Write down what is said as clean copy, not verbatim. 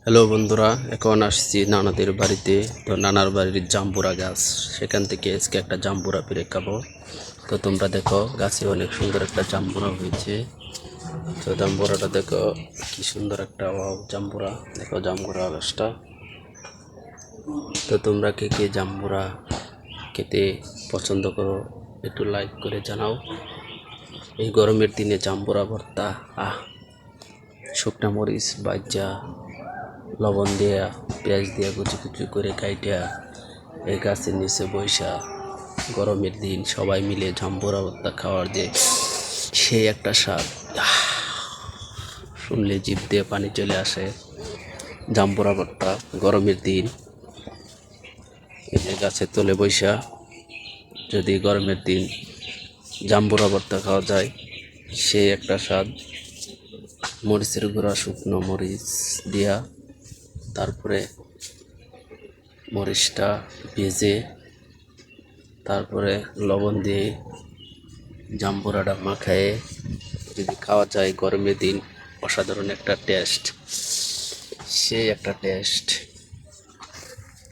Hello বন্ধুরা, এখন আসছি নানাদের বাড়িতে। তো নানার বাড়ির জাম্বুরা গাছ, সেখান থেকে আজকে একটা জাম্বুরা পেরে খাবো। তো তোমরা দেখো, গাছে অনেক সুন্দর একটা জাম্বুরা হয়েছে। তো জাম্বুরাটা দেখো, কি সুন্দর একটা জাম্বুরা। দেখো জাম্বুরা গাছটা। তো তোমরা কে কে জাম্বুরা খেতে পছন্দ করো, একটু লাইক করে জানাও। এই গরমের দিনে জাম্বুরা ভর্তা, শুকনা মরিচ বাজ্জা, লবণ দিয়া পেঁয়াজ দিয়া কুচি কুচি করে কাইটা এই গাছের নিচে বৈশা গরমের দিন সবাই মিলে জাম্বুরা ভর্তা খাওয়ার যে সেই একটা স্বাদ, শুনলে জিভ দিয়ে পানি চলে আসে। জাম্বুরা ভর্তা গরমের দিন এই যে গাছের তলে বৈশা যদি গরমের দিন জাম্বুরা ভর্তা খাওয়া যায়, সেই একটা স্বাদ। মরিচের গুঁড়া, শুকনো মরিচ দিয়া, তারপরে মরিচটা ভেজে তারপরে লবণ দিয়ে জাম্বুরাটা মাখায়ে যদি খাওয়া যায় গরমের দিন, অসাধারণ একটা টেস্ট, সেই একটা টেস্ট।